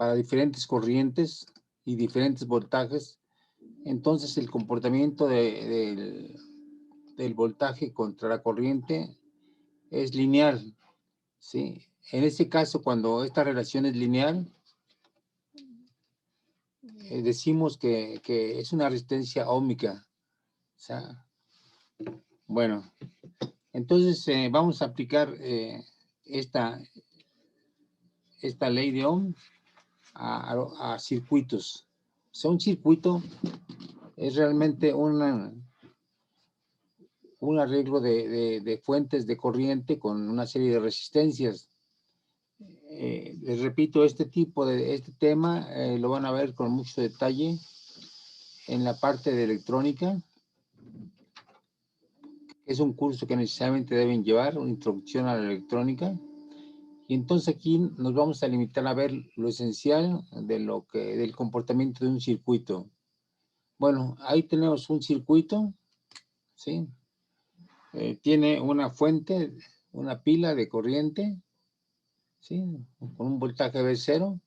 para diferentes corrientes y diferentes voltajes. Entonces el comportamiento del voltaje contra la corriente es lineal, ¿sí? En este caso, cuando esta relación es lineal, decimos que es una resistencia óhmica. O sea, bueno, entonces vamos a aplicar esta ley de Ohm a circuitos. O sea, un circuito es realmente un arreglo de fuentes de corriente con una serie de resistencias. Les repito, este tema lo van a ver con mucho detalle en la parte de electrónica. Es un curso que necesariamente deben llevar, una introducción a la electrónica. Y entonces aquí nos vamos a limitar a ver lo esencial del comportamiento de un circuito. Bueno, ahí tenemos un circuito, ¿sí? Tiene una fuente, una pila de corriente, ¿sí? Con un voltaje V0.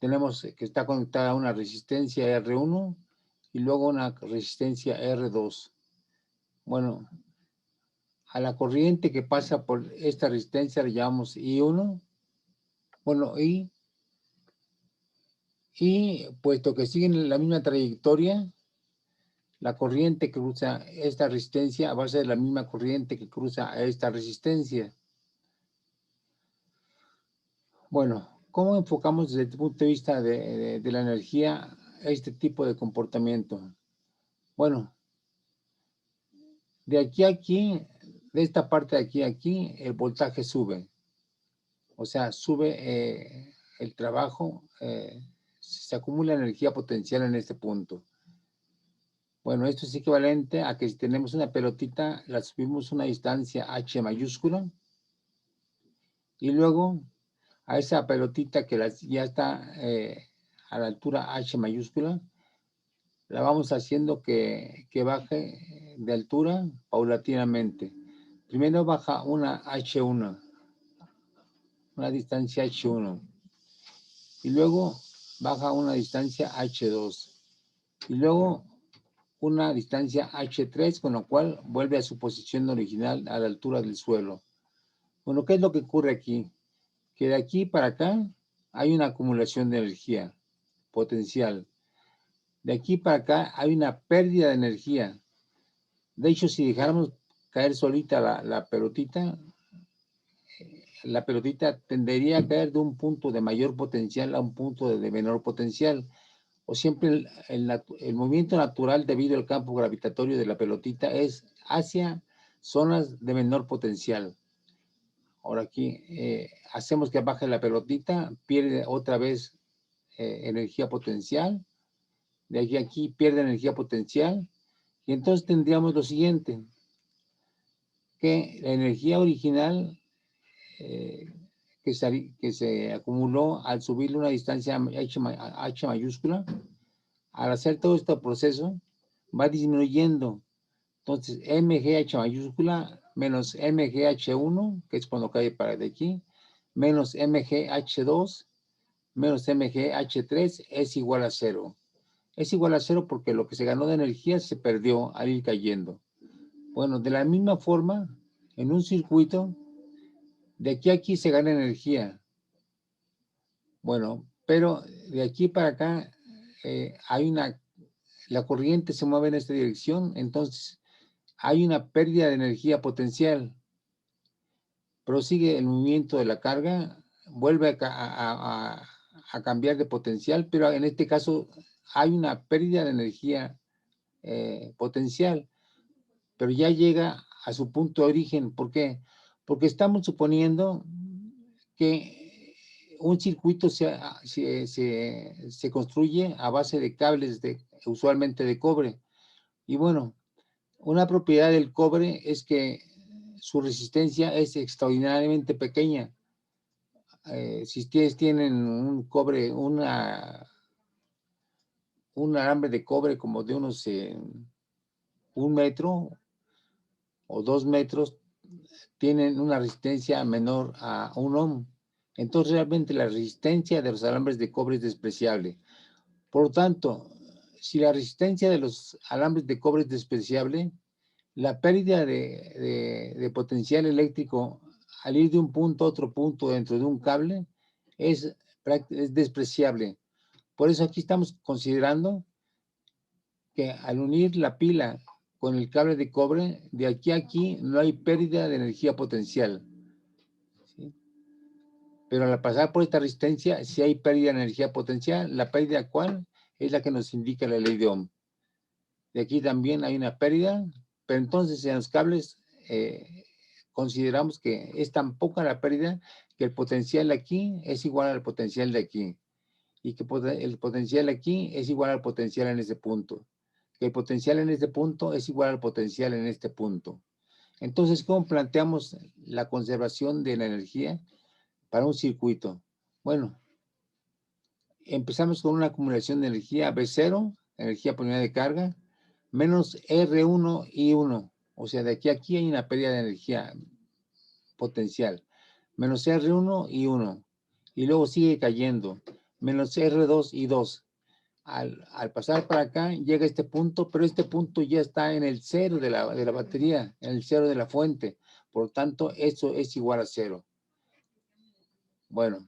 Tenemos que está conectada a una resistencia R1 y luego una resistencia R2. Bueno, a la corriente que pasa por esta resistencia le llamamos I1. Bueno, y puesto que siguen la misma trayectoria, la corriente que cruza esta resistencia va a ser la misma corriente que cruza esta resistencia. Bueno, ¿cómo enfocamos desde el punto de vista de la energía este tipo de comportamiento? Bueno, de aquí a aquí, de esta parte de aquí a aquí, el voltaje sube. O sea, sube el trabajo, se acumula energía potencial en este punto. Bueno, esto es equivalente a que si tenemos una pelotita, la subimos una distancia H mayúscula y luego a esa pelotita que ya está a la altura H mayúscula, la vamos haciendo que baje de altura paulatinamente. Primero baja una H1, una distancia H1, y luego baja una distancia H2, y luego una distancia H3, con lo cual vuelve a su posición original a la altura del suelo. Bueno, ¿qué es lo que ocurre aquí? Que de aquí para acá hay una acumulación de energía potencial. De aquí para acá hay una pérdida de energía. De hecho, si dejáramos caer solita la pelotita tendería a caer de un punto de mayor potencial a un punto de menor potencial. O siempre el movimiento natural debido al campo gravitatorio de la pelotita es hacia zonas de menor potencial. Ahora aquí hacemos que baje la pelotita, pierde otra vez energía potencial. De aquí a aquí pierde energía potencial. Y entonces tendríamos lo siguiente, que la energía original que se acumuló al subirle una distancia H mayúscula, al hacer todo este proceso, va disminuyendo. Entonces, MGH mayúscula menos MGH1, que es cuando cae para de aquí, menos MGH2, menos MGH3 es igual a 0. Es igual a 0 porque lo que se ganó de energía se perdió al ir cayendo. Bueno, de la misma forma, en un circuito, de aquí a aquí se gana energía. Bueno, pero de aquí para acá la corriente se mueve en esta dirección, entonces hay una pérdida de energía potencial. Prosigue el movimiento de la carga, vuelve a cambiar de potencial, pero en este caso hay una pérdida de energía potencial, pero ya llega a su punto de origen. ¿Por qué? Porque estamos suponiendo que un circuito se construye a base de cables usualmente de cobre. Y bueno, una propiedad del cobre es que su resistencia es extraordinariamente pequeña. Si ustedes tienen un alambre de cobre como de unos 1 metro o 2 metros, tienen una resistencia menor a 1 ohm. Entonces realmente la resistencia de los alambres de cobre es despreciable. Por lo tanto, si la resistencia de los alambres de cobre es despreciable, la pérdida de potencial eléctrico al ir de un punto a otro punto dentro de un cable es despreciable. Por eso aquí estamos considerando que al unir la pila con el cable de cobre, de aquí a aquí no hay pérdida de energía potencial, ¿sí? Pero al pasar por esta resistencia, sí hay pérdida de energía potencial. ¿La pérdida cuál? Es la que nos indica la ley de Ohm. De aquí también hay una pérdida, pero entonces en los cables consideramos que es tan poca la pérdida que el potencial aquí es igual al potencial de aquí, y que el potencial aquí es igual al potencial en ese punto, que el potencial en este punto es igual al potencial en este punto. Entonces, ¿cómo planteamos la conservación de la energía para un circuito? Bueno, empezamos con una acumulación de energía B0, energía por unidad de carga, menos R1 I1. O sea, de aquí a aquí hay una pérdida de energía potencial. Menos R1 I1. Y luego sigue cayendo. Menos R2 I2. Al pasar para acá, llega este punto, pero este punto ya está en el cero de la batería, en el cero de la fuente. Por lo tanto, eso es igual a cero. Bueno,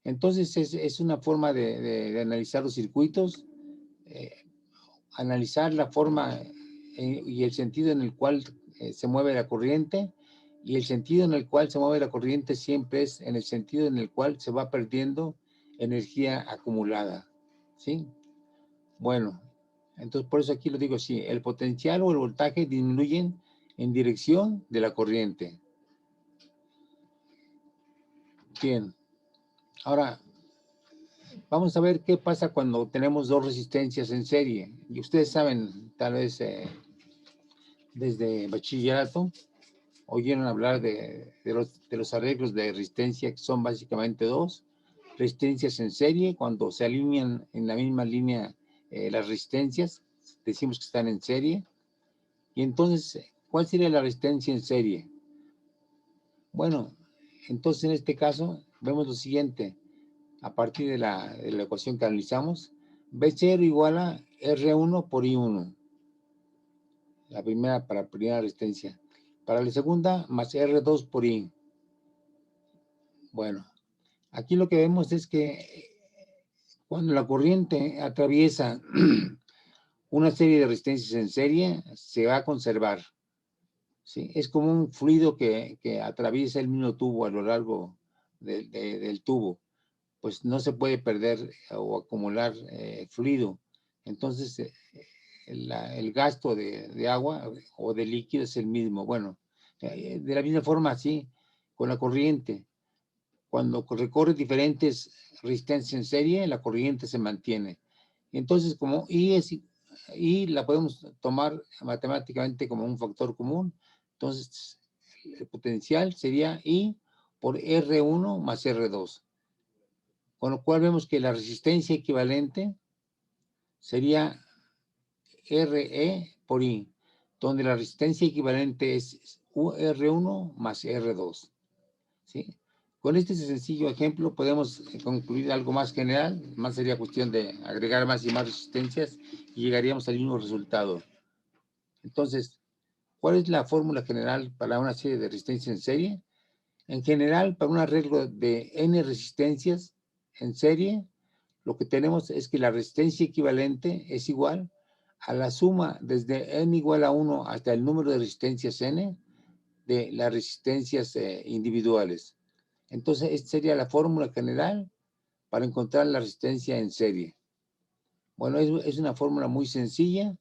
entonces es una forma de analizar los circuitos, analizar la forma y el sentido en el cual se mueve la corriente, y el sentido en el cual se mueve la corriente siempre es en el sentido en el cual se va perdiendo energía acumulada, ¿sí? Bueno, entonces por eso aquí lo digo así: el potencial o el voltaje disminuyen en dirección de la corriente. Bien, ahora vamos a ver qué pasa cuando tenemos dos resistencias en serie. Y ustedes saben, tal vez desde bachillerato, oyeron hablar de los arreglos de resistencia, que son básicamente dos: resistencias en serie, cuando se alinean en la misma línea las resistencias, decimos que están en serie. Y entonces, ¿cuál sería la resistencia en serie? Bueno, entonces en este caso vemos lo siguiente: a partir de la ecuación que analizamos, B0 igual a R1 por I1, la primera para la primera resistencia. Para la segunda, más R2 por I. Bueno, aquí lo que vemos es que cuando la corriente atraviesa una serie de resistencias en serie, se va a conservar, ¿sí? Es como un fluido que atraviesa el mismo tubo a lo largo del tubo. Pues no se puede perder o acumular fluido. Entonces, el gasto de agua o de líquido es el mismo. Bueno, de la misma forma, así, con la corriente. Cuando recorre diferentes resistencias en serie, la corriente se mantiene. Entonces, como I la podemos tomar matemáticamente como un factor común, entonces el potencial sería I por R1 más R2. Con lo cual vemos que la resistencia equivalente sería RE por I, donde la resistencia equivalente es R1 más R2, ¿sí? Con este sencillo ejemplo podemos concluir algo más general. Más sería cuestión de agregar más y más resistencias y llegaríamos al mismo resultado. Entonces, ¿cuál es la fórmula general para una serie de resistencias en serie? En general, para un arreglo de N resistencias en serie, lo que tenemos es que la resistencia equivalente es igual a la suma desde n igual a 1 hasta el número de resistencias n de las resistencias individuales. Entonces, esta sería la fórmula general para encontrar la resistencia en serie. Bueno, es una fórmula muy sencilla.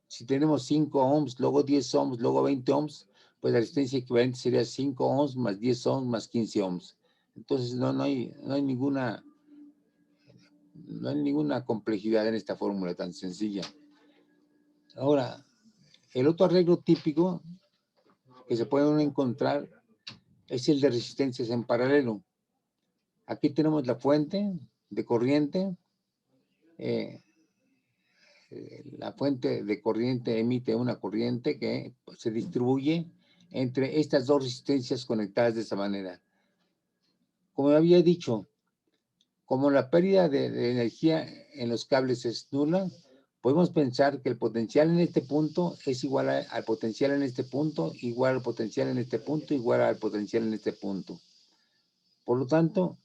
Si tenemos 5 ohms, luego 10 ohms, luego 20 ohms, pues la resistencia equivalente sería 5 ohms más 10 ohms más 15 ohms. Entonces, no hay ninguna complejidad en esta fórmula tan sencilla. Ahora, el otro arreglo típico que se puede uno encontrar es el de resistencias en paralelo. Aquí tenemos la fuente de corriente. La fuente de corriente emite una corriente que se distribuye entre estas dos resistencias conectadas de esta manera. Como había dicho, como la pérdida de energía en los cables es nula, podemos pensar que el potencial en este punto es igual al potencial en este punto, igual al potencial en este punto, igual al potencial en este punto. Por lo tanto,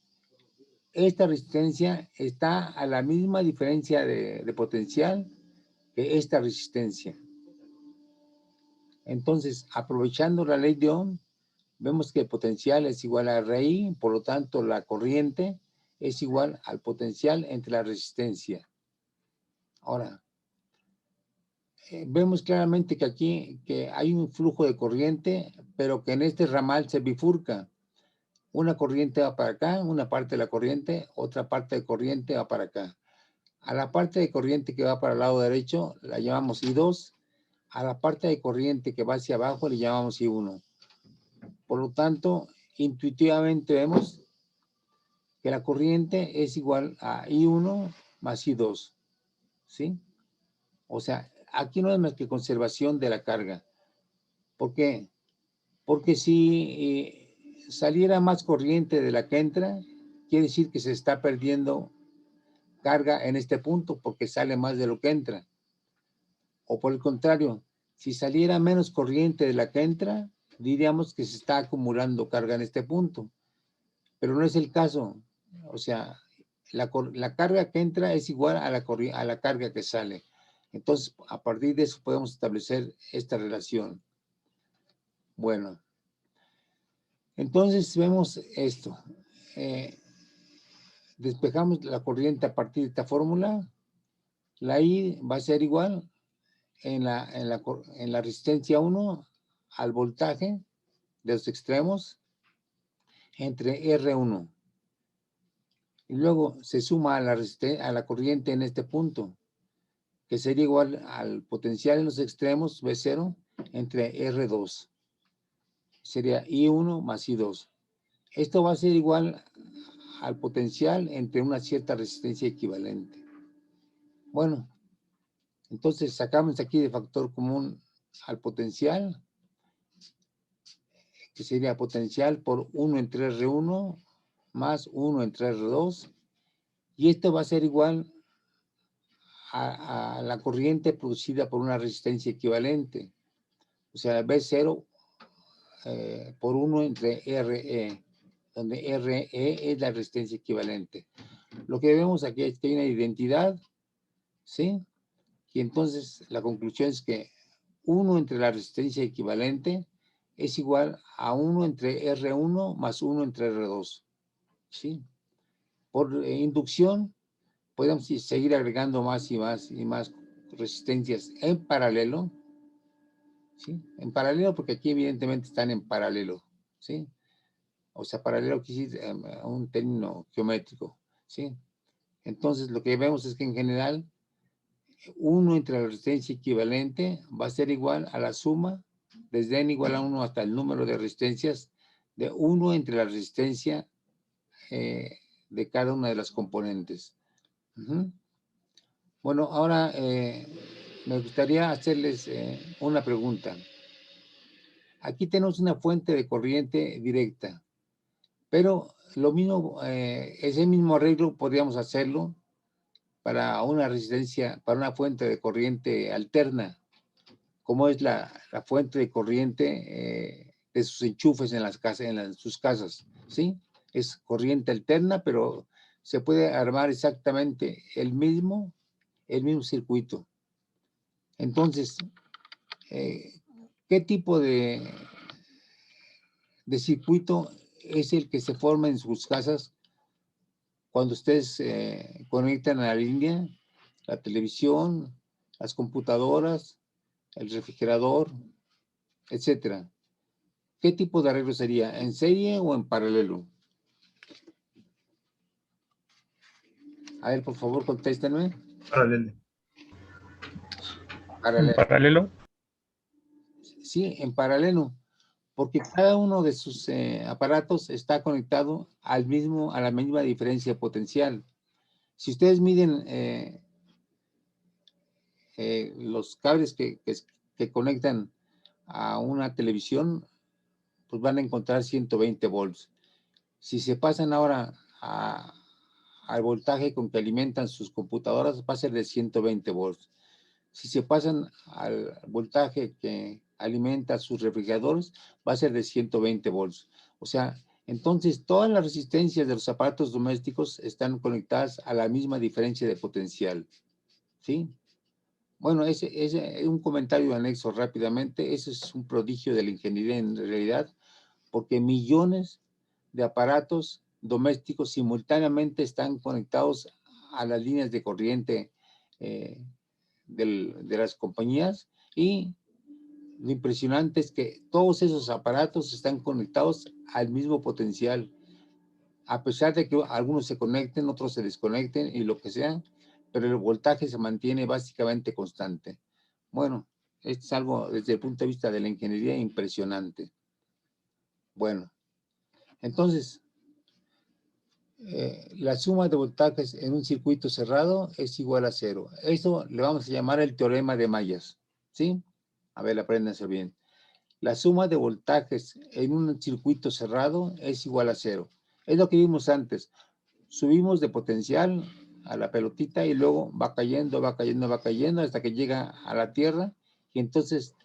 esta resistencia está a la misma diferencia de potencial que esta resistencia. Entonces, aprovechando la ley de Ohm, vemos que el potencial es igual a RI, por lo tanto, la corriente es igual al potencial entre la resistencia. Ahora, vemos claramente que aquí que hay un flujo de corriente, pero que en este ramal se bifurca. Una corriente va para acá, una parte de la corriente, otra parte de corriente va para acá. A la parte de corriente que va para el lado derecho la llamamos I2, a la parte de corriente que va hacia abajo le llamamos I1. Por lo tanto, intuitivamente vemos que la corriente es igual a I1 más I2, ¿sí? O sea, aquí no es más que conservación de la carga. ¿Por qué? Porque si saliera más corriente de la que entra, quiere decir que se está perdiendo carga en este punto porque sale más de lo que entra. O por el contrario, si saliera menos corriente de la que entra, diríamos que se está acumulando carga en este punto. Pero no es el caso. O sea, la carga que entra es igual a la carga que sale. Entonces, a partir de eso podemos establecer esta relación. Bueno, entonces vemos esto. Despejamos la corriente a partir de esta fórmula. La I va a ser igual en la resistencia 1 al voltaje de los extremos entre R1. Y luego se suma a la corriente en este punto, que sería igual al potencial en los extremos V0 entre R2. Sería I1 más I2. Esto va a ser igual al potencial entre una cierta resistencia equivalente. Bueno, entonces sacamos aquí de factor común al potencial, que sería potencial por 1 entre R1 más 1 entre R2, y esto va a ser igual a la corriente producida por una resistencia equivalente, o sea, V0 por 1 entre RE, donde RE es la resistencia equivalente. Lo que vemos aquí es que hay una identidad, ¿sí? Y entonces la conclusión es que 1 entre la resistencia equivalente es igual a 1 entre R1 más 1 entre R2, ¿sí? Por inducción, podemos seguir agregando más y más y más resistencias en paralelo, ¿sí? En paralelo, porque aquí evidentemente están en paralelo, ¿sí? O sea, paralelo quiere decir a un término geométrico, ¿sí? Entonces, lo que vemos es que en general, 1 entre la resistencia equivalente va a ser igual a la suma, desde n igual a 1 hasta el número de resistencias, de 1 entre la resistencia de cada una de las componentes. Bueno, ahora me gustaría hacerles una pregunta. Aquí tenemos una fuente de corriente directa, pero lo mismo, ese mismo arreglo podríamos hacerlo para una resistencia, para una fuente de corriente alterna, como es la fuente de corriente de sus enchufes en las casas, sus casas, ¿sí? Es corriente alterna, pero se puede armar exactamente el mismo circuito. Entonces, ¿qué tipo de circuito es el que se forma en sus casas cuando ustedes conectan a la línea, la televisión, las computadoras, el refrigerador, etcétera? ¿Qué tipo de arreglo sería? ¿En serie o en paralelo? A ver, por favor, contéstenme. Paralelo. En paralelo. Sí, en paralelo, porque cada uno de sus aparatos está conectado a la misma diferencia potencial. Si ustedes miden los cables que conectan a una televisión, pues van a encontrar 120 volts. Si se pasan ahora al voltaje con que alimentan sus computadoras, va a ser de 120 volts. Si se pasan al voltaje que alimenta sus refrigeradores, va a ser de 120 volts. O sea, entonces todas las resistencias de los aparatos domésticos están conectadas a la misma diferencia de potencial. ¿Sí? Bueno, ese es un comentario anexo rápidamente. Ese es un prodigio de la ingeniería en realidad, porque millones de aparatos domésticos simultáneamente están conectados a las líneas de corriente eh, de las compañías, y lo impresionante es que todos esos aparatos están conectados al mismo potencial, a pesar de que algunos se conecten, otros se desconecten y lo que sea, pero el voltaje se mantiene básicamente constante. Bueno, esto es algo desde el punto de vista de la ingeniería impresionante. Bueno, entonces, la suma de voltajes en un circuito cerrado es igual a cero. Esto le vamos a llamar el teorema de Mayas, ¿sí? A ver, apréndanse bien. La suma de voltajes en un circuito cerrado es igual a cero. Es lo que vimos antes. Subimos de potencial a la pelotita y luego va cayendo, va cayendo, va cayendo hasta que llega a la Tierra, y entonces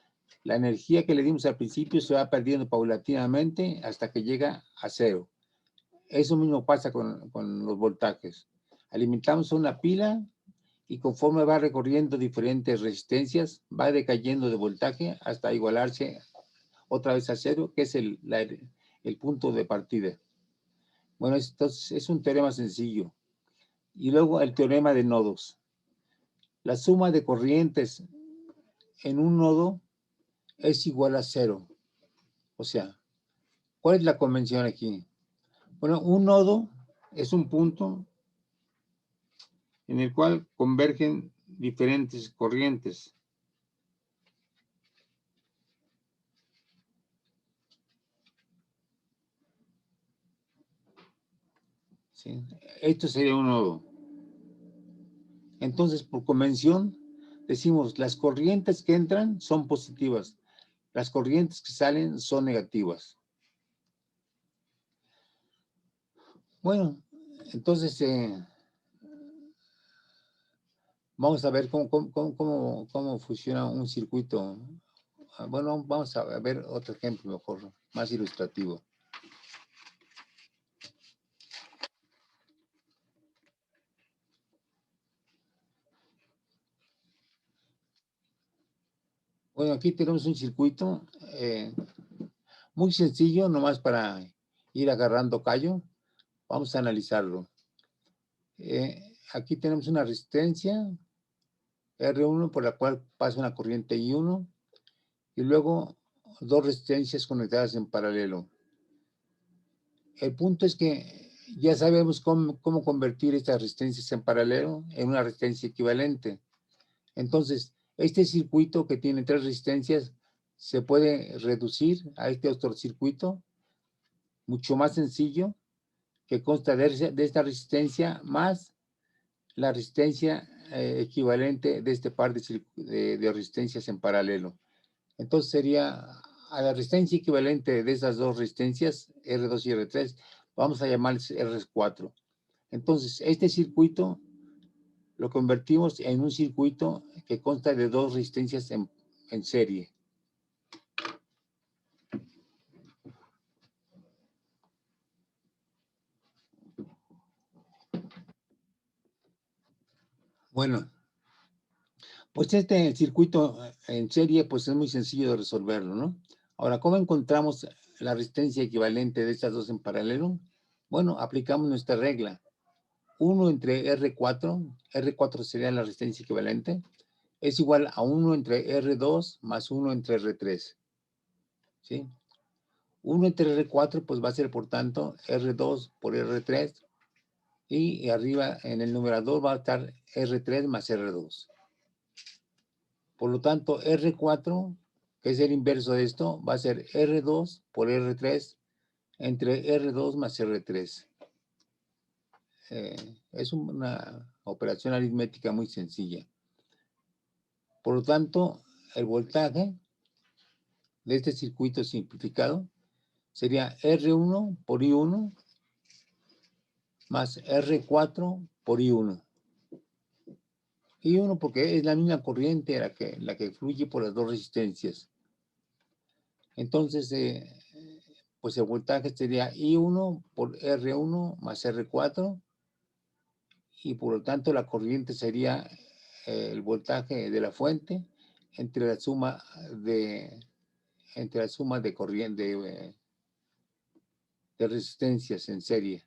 la energía que le dimos al principio se va perdiendo paulatinamente hasta que llega a cero. Eso mismo pasa con los voltajes. Alimentamos una pila y conforme va recorriendo diferentes resistencias, va decayendo de voltaje hasta igualarse otra vez a cero, que es el punto de partida. Bueno, esto es un teorema sencillo. Y luego el teorema de nodos. La suma de corrientes en un nodo es igual a cero. O sea, ¿cuál es la convención aquí? Bueno, un nodo es un punto en el cual convergen diferentes corrientes. ¿Sí? Esto sería un nodo. Entonces, por convención, decimos las corrientes que entran son positivas, las corrientes que salen son negativas. Bueno, entonces vamos a ver cómo funciona un circuito. Bueno, vamos a ver otro ejemplo mejor, más ilustrativo. Bueno, aquí tenemos un circuito muy sencillo, nomás para ir agarrando callo. Vamos a analizarlo. Aquí tenemos una resistencia R1 por la cual pasa una corriente I1, y luego dos resistencias conectadas en paralelo. El punto es que ya sabemos cómo convertir estas resistencias en paralelo en una resistencia equivalente. Entonces, este circuito que tiene tres resistencias se puede reducir a este otro circuito mucho más sencillo, que consta de esta resistencia más la resistencia equivalente de este par de resistencias en paralelo. Entonces sería a la resistencia equivalente de esas dos resistencias, R2 y R3, vamos a llamarles R4. Entonces, este circuito lo convertimos en un circuito que consta de dos resistencias en serie. Bueno, pues este circuito en serie pues es muy sencillo de resolverlo, ¿no? Ahora, ¿cómo encontramos la resistencia equivalente de estas dos en paralelo? Bueno, aplicamos nuestra regla. 1 entre R4 sería la resistencia equivalente, es igual a 1 entre R2 más 1 entre R3. ¿Sí? 1 entre R4 pues va a ser por tanto R2 por R3, y arriba en el numerador va a estar R3 más R2. Por lo tanto, R4, que es el inverso de esto, va a ser R2 por R3 entre R2 más R3. Es una operación aritmética muy sencilla. Por lo tanto, el voltaje de este circuito simplificado sería R1 por I1 más R4 por I1. I1 porque es la misma corriente la que fluye por las dos resistencias. Entonces, pues el voltaje sería I1 por R1 más R4 y por lo tanto la corriente sería el voltaje de la fuente entre la suma de corriente de resistencias en serie.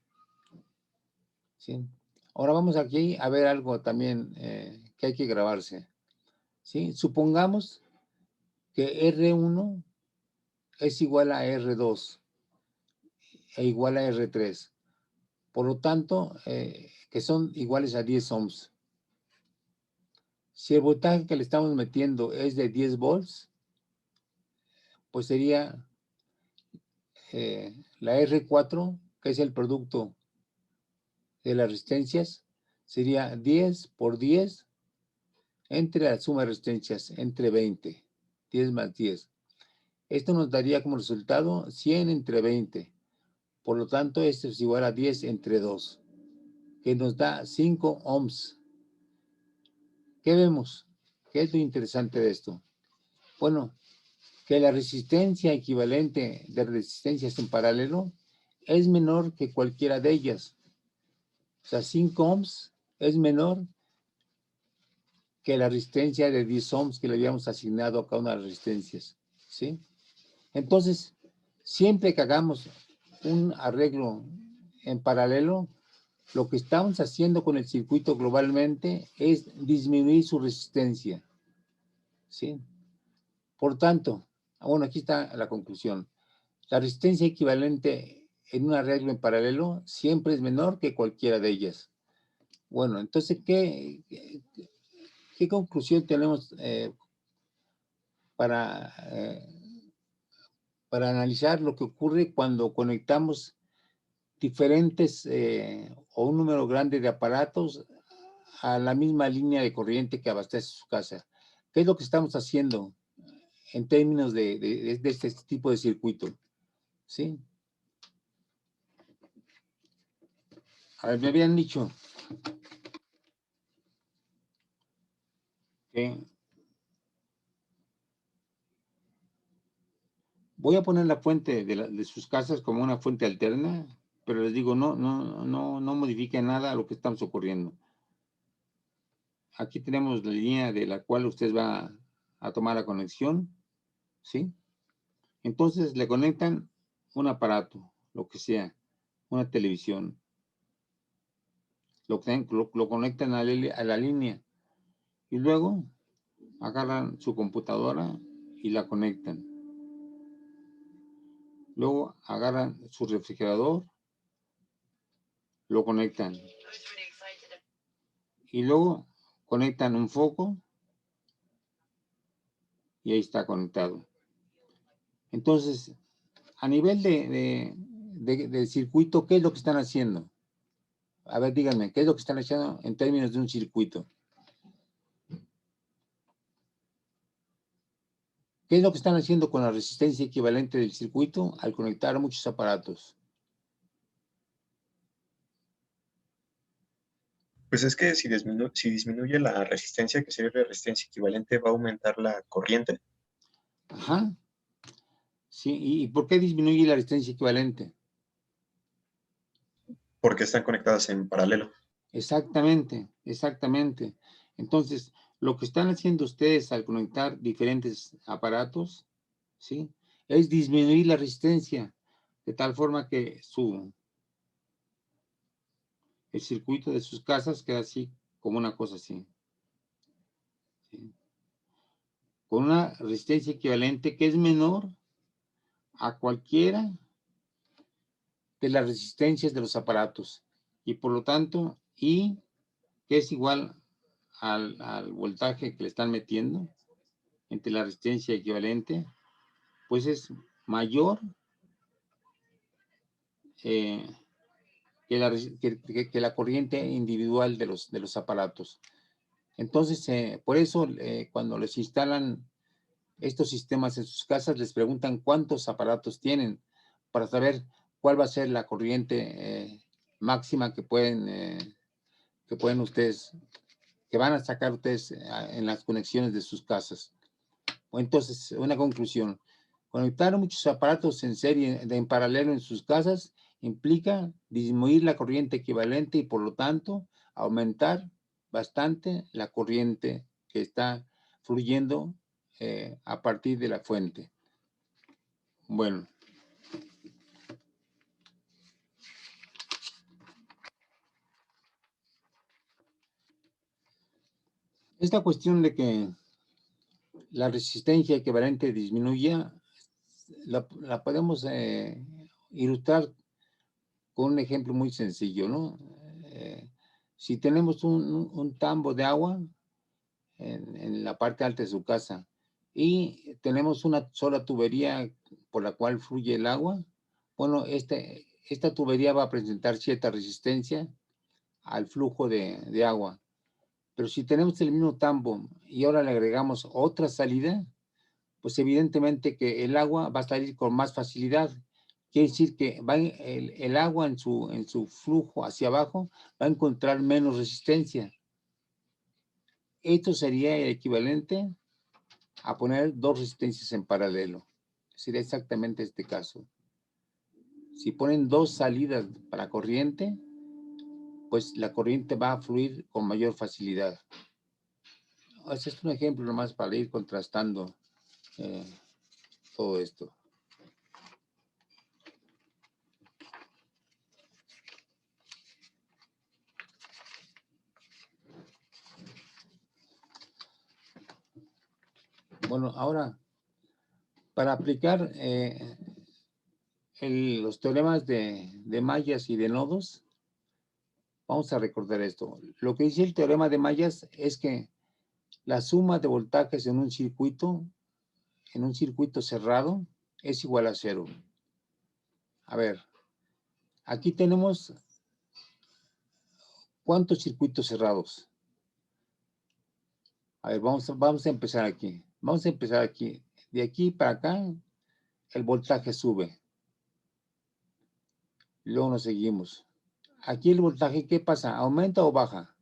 ¿Sí? Ahora vamos aquí a ver algo también que hay que grabarse. ¿Sí? Supongamos que R1 es igual a R2 e igual a R3. Por lo tanto, que son iguales a 10 ohms. Si el voltaje que le estamos metiendo es de 10 volts, pues sería la R4, que es el producto de las resistencias, sería 10 por 10 entre la suma de resistencias, entre 20. 10 más 10. Esto nos daría como resultado 100 entre 20. Por lo tanto, esto es igual a 10 entre 2, que nos da 5 ohms. ¿Qué vemos? ¿Qué es lo interesante de esto? Bueno, que la resistencia equivalente de resistencias en paralelo es menor que cualquiera de ellas. O sea, 5 ohms es menor que la resistencia de 10 ohms que le habíamos asignado a cada una de las resistencias. ¿Sí? Entonces, siempre que hagamos un arreglo en paralelo, lo que estamos haciendo con el circuito globalmente es disminuir su resistencia. ¿Sí? Por tanto, bueno, aquí está la conclusión. La resistencia equivalente en un arreglo en paralelo siempre es menor que cualquiera de ellas. Bueno, entonces, ¿qué conclusión tenemos para, para analizar lo que ocurre cuando conectamos diferentes o un número grande de aparatos a la misma línea de corriente que abastece su casa? ¿Qué es lo que estamos haciendo en términos de este tipo de circuito? ¿Sí? A ver, me habían dicho que voy a poner la fuente de sus casas como una fuente alterna, pero les digo, no modifique nada a lo que estamos ocurriendo. Aquí tenemos la línea de la cual usted va a tomar la conexión, ¿sí? Entonces le conectan un aparato, lo que sea, una televisión, lo conectan a la línea y luego agarran su computadora y la conectan. Luego agarran su refrigerador, lo conectan. Y luego conectan un foco y ahí está conectado. Entonces, a nivel de circuito, ¿qué es lo que están haciendo? A ver, díganme, ¿qué es lo que están haciendo en términos de un circuito? ¿Qué es lo que están haciendo con la resistencia equivalente del circuito al conectar muchos aparatos? Pues es que si disminuye la resistencia, que sería la resistencia equivalente, va a aumentar la corriente. Ajá. Sí, ¿y por qué disminuye la resistencia equivalente? Porque están conectadas en paralelo. Exactamente, exactamente. Entonces, lo que están haciendo ustedes al conectar diferentes aparatos, ¿sí? Es disminuir la resistencia, de tal forma que el circuito de sus casas queda así, como una cosa así. ¿Sí? Con una resistencia equivalente que es menor a cualquiera de las resistencias de los aparatos. Y por lo tanto, I, que es igual al voltaje que le están metiendo, entre la resistencia equivalente, pues es mayor que, que la corriente individual de los aparatos. Entonces, por eso, cuando les instalan estos sistemas en sus casas, les preguntan cuántos aparatos tienen para saber cuál va a ser la corriente máxima que pueden ustedes, que van a sacar ustedes en las conexiones de sus casas. O entonces, una conclusión. Conectar muchos aparatos en serie, en paralelo en sus casas, implica disminuir la corriente equivalente y, por lo tanto, aumentar bastante la corriente que está fluyendo a partir de la fuente. Bueno. Esta cuestión de que la resistencia equivalente disminuya, la podemos ilustrar con un ejemplo muy sencillo, ¿no? Si tenemos un tambo de agua en la parte alta de su casa y tenemos una sola tubería por la cual fluye el agua, bueno, esta tubería va a presentar cierta resistencia al flujo de agua. Pero si tenemos el mismo tambo y ahora le agregamos otra salida, pues evidentemente que el agua va a salir con más facilidad. Quiere decir que el agua en su flujo hacia abajo va a encontrar menos resistencia. Esto sería el equivalente a poner dos resistencias en paralelo. Sería exactamente este caso. Si ponen dos salidas para corriente, pues la corriente va a fluir con mayor facilidad. Este es un ejemplo nomás para ir contrastando todo esto. Bueno, ahora, para aplicar los teoremas de mallas y de nodos, vamos a recordar esto. Lo que dice el teorema de mallas es que la suma de voltajes en un circuito cerrado, es igual a 0. A ver, aquí tenemos ¿cuántos circuitos cerrados? A ver, vamos a empezar aquí. Vamos a empezar aquí. De aquí para acá, el voltaje sube. Luego nos seguimos. Aquí el voltaje, ¿qué pasa? ¿Aumenta o baja?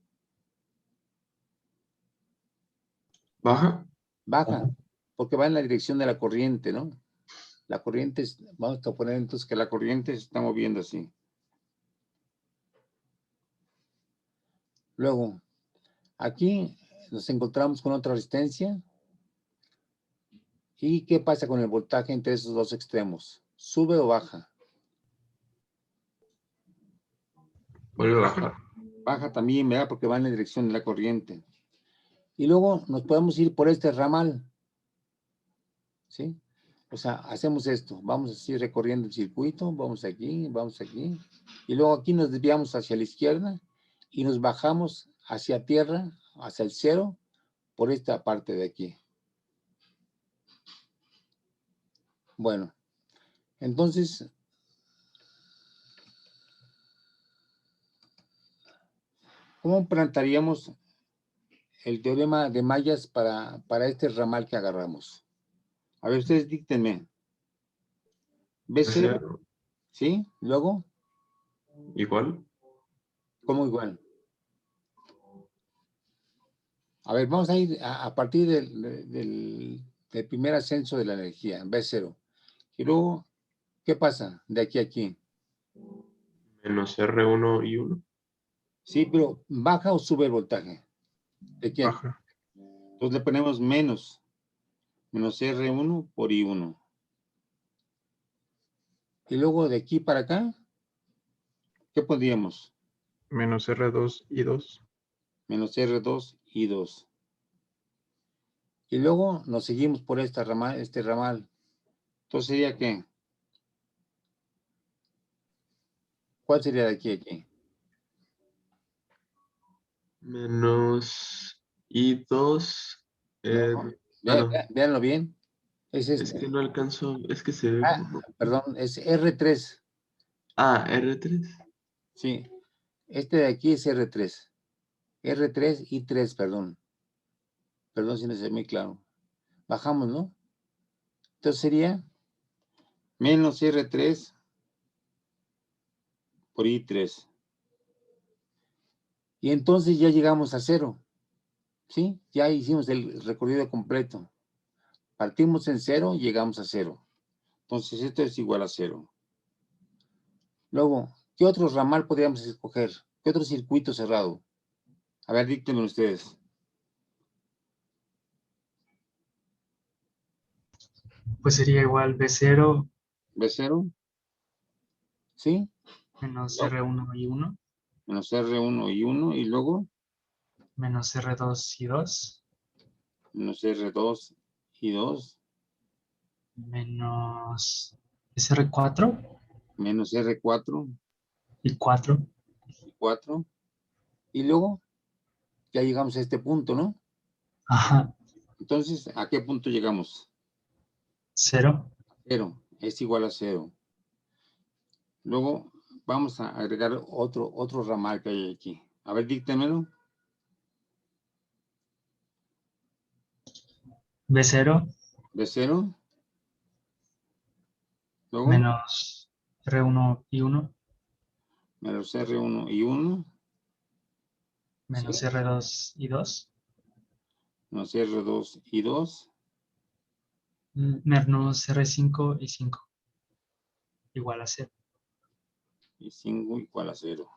¿Baja? Baja, porque va en la dirección de la corriente, ¿no? La corriente, vamos a poner entonces que la corriente se está moviendo así. Luego, aquí nos encontramos con otra resistencia. ¿Y qué pasa con el voltaje entre esos dos extremos? ¿Sube o baja? Vuelve a bajar. Baja también, ¿verdad? Porque va en la dirección de la corriente. Y luego nos podemos ir por este ramal, ¿sí? O sea, hacemos esto. Vamos así recorriendo el circuito, vamos aquí, y luego aquí nos desviamos hacia la izquierda y nos bajamos hacia tierra, hacia el cero, por esta parte de aquí. Bueno, entonces, ¿cómo plantearíamos el teorema de mallas para este ramal que agarramos? A ver, ustedes díctenme. B0, ¿sí? Luego, Igual. ¿cómo igual? A ver, vamos a ir a partir del primer ascenso de la energía, B0. Y luego, ¿qué pasa de aquí a aquí? Menos R1 y 1. Sí, pero ¿baja o sube el voltaje? ¿De aquí a aquí? Baja. Entonces le ponemos menos R1 por I1. Y luego de aquí para acá, ¿qué pondríamos? Menos R2 y 2. Menos R2 y 2. Y luego nos seguimos por este ramal. Entonces sería ¿qué? ¿Cuál sería de aquí a aquí? Menos I2. No, No. véanlo bien. Es Es este. que no alcanzo. Es que se ve como. Perdón, es R3. Ah, R3. Sí, este de aquí es R3. R3 y 3, perdón. Perdón si no sé muy claro. Bajamos, ¿no? Entonces sería menos R3 por I3. Y entonces ya llegamos a 0. ¿Sí? Ya hicimos el recorrido completo. Partimos en 0, llegamos a 0. Entonces esto es igual a 0. Luego, ¿qué otro ramal podríamos escoger? ¿Qué otro circuito cerrado? A ver, díctenme ustedes. Pues sería igual B0 B0. ¿Sí? menos No. R1 y 1 Menos R1 y 1. Y luego, menos R2 y 2 menos R2 y 2. menos SR4 Menos R4 y 4. y 4. Y luego, ya llegamos a este punto, ¿no? Ajá. Entonces, ¿a qué punto llegamos? 0. 0. Es igual a 0. Luego, vamos a agregar otro ramal que hay aquí. A ver, díctemelo. B0 B0. Luego, menos R1 y 1 menos R1 y 1. menos ¿Sí? R2 y 2 Menos R2 y 2. menos R5 y 5 igual a 0. Y 5 igual a 0.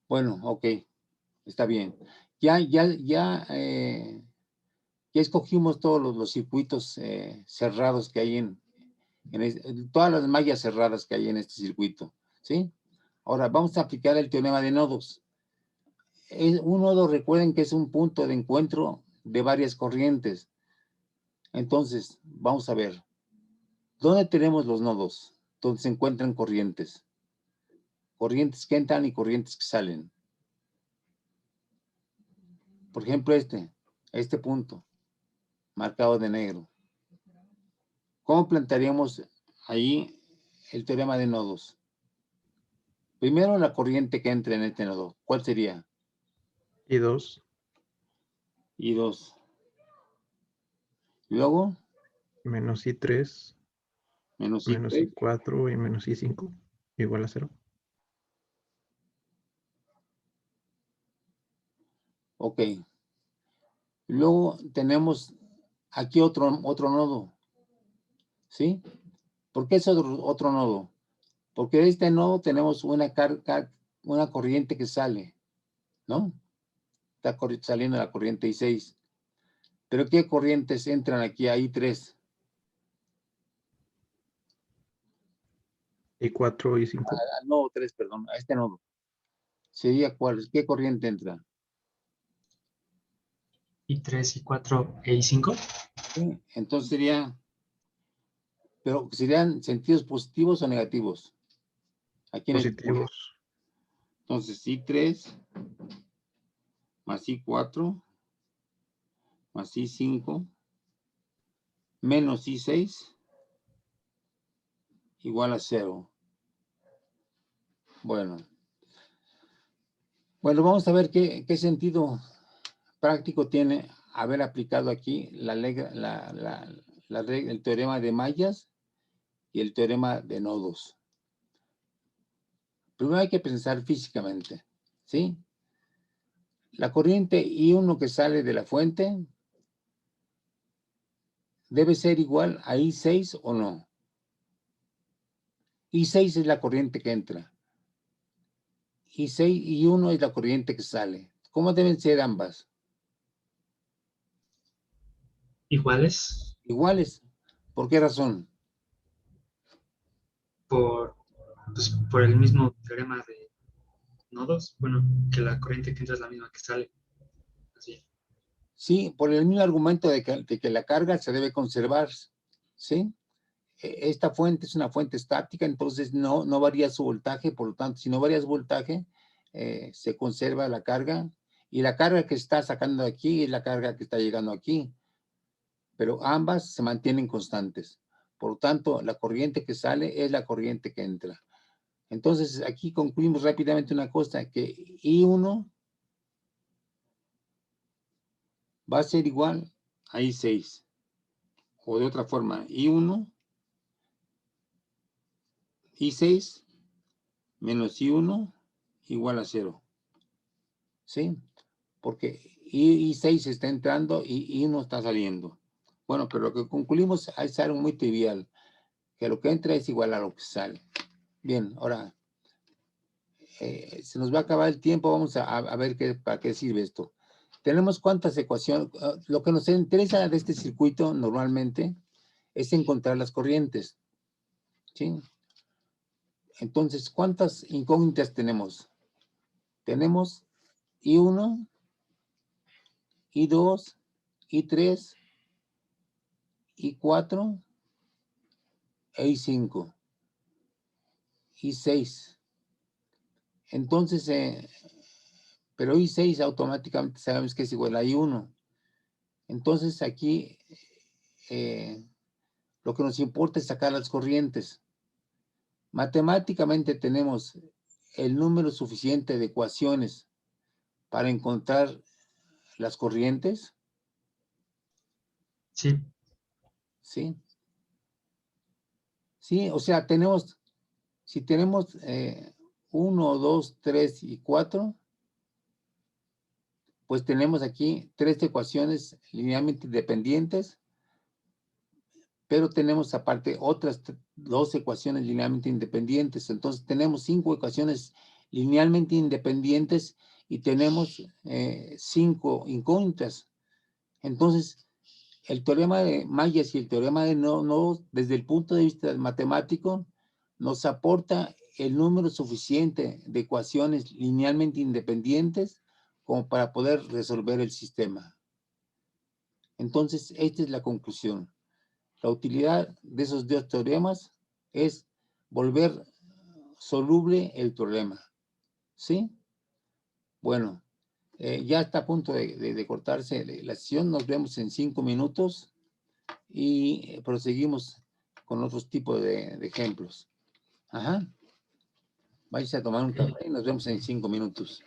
Bueno, ok. Está bien. Ya escogimos todos los circuitos cerrados que hay en todas las mallas cerradas que hay en este circuito. ¿Sí? Ahora, vamos a aplicar el teorema de nodos. Un nodo, recuerden que es un punto de encuentro de varias corrientes. Entonces, vamos a ver. ¿Dónde tenemos los nodos? Donde se encuentran corrientes. Corrientes que entran y corrientes que salen. Por ejemplo, este punto, marcado de negro. ¿Cómo plantearíamos ahí el teorema de nodos? Primero, la corriente que entra en este nodo. ¿Cuál sería? I2. I2. Luego, Menos I3. menos Menos I3. I4 y menos I5. Igual a 0. Ok. Luego tenemos aquí otro nodo. ¿Sí? ¿Por qué es otro nodo? Porque de este nodo tenemos una corriente que sale, ¿no? Está saliendo la corriente I6. ¿Pero qué corrientes entran aquí a I3? I4 y 5. Al nodo 3, perdón, a este nodo. ¿Sería cuál? ¿Qué corriente entra? I3, I4 e I5. Sí. Entonces pero serían sentidos positivos o negativos. Aquí en este punto. Positivos. Entonces, I3 más I4 más I5 menos I6 igual a 0. Bueno, vamos a ver qué sentido práctico tiene haber aplicado aquí el teorema de mallas y el teorema de nodos. Primero hay que pensar físicamente, ¿sí? La corriente I1 que sale de la fuente debe ser igual a I6 o no. I6 es la corriente que entra. I1 es la corriente que sale. ¿Cómo deben ser ambas? Iguales Iguales. ¿Por qué razón? por, pues, por el mismo teorema de nodos. Bueno, que la corriente que entra es la misma que sale. Así. Sí, por el mismo argumento de que la carga se debe conservar, ¿sí? Esta fuente es una fuente estática, entonces no varía su voltaje, por lo tanto, si no varía su voltaje, se conserva la carga, y la carga que está sacando de aquí es la carga que está llegando aquí, pero ambas se mantienen constantes. Por lo tanto, la corriente que sale es la corriente que entra. Entonces, aquí concluimos rápidamente una cosa, que I1 va a ser igual a I6. O de otra forma, I6 menos I1 igual a 0. ¿Sí? Porque I6 está entrando y I1 está saliendo. Bueno, pero lo que concluimos es algo muy trivial, que lo que entra es igual a lo que sale. Bien, ahora, se nos va a acabar el tiempo, vamos a ver para qué sirve esto. Tenemos cuántas ecuaciones. Lo que nos interesa de este circuito normalmente es encontrar las corrientes. ¿Sí? Entonces, ¿cuántas incógnitas tenemos? Tenemos I1, I2, I3, I4 e I5, I6. Entonces, pero I6 automáticamente sabemos que es igual a I1. Entonces, aquí lo que nos importa es sacar las corrientes. Matemáticamente tenemos el número suficiente de ecuaciones para encontrar las corrientes. Sí, ¿Sí? Sí, o sea, tenemos, si tenemos 1, 2, 3 y 4, pues tenemos aquí 3 ecuaciones linealmente independientes, pero tenemos aparte otras 2 ecuaciones linealmente independientes. Entonces tenemos 5 ecuaciones linealmente independientes y tenemos 5 incógnitas. Entonces, el teorema de Mayes y el teorema de nodos, desde el punto de vista matemático, nos aporta el número suficiente de ecuaciones linealmente independientes como para poder resolver el sistema. Entonces, esta es la conclusión. La utilidad de esos 2 teoremas es volver soluble el teorema. ¿Sí? Bueno, ya está a punto de cortarse la sesión. Nos vemos en 5 minutos y proseguimos con otros tipos de ejemplos. Ajá. Vais a tomar un café y nos vemos en 5 minutos.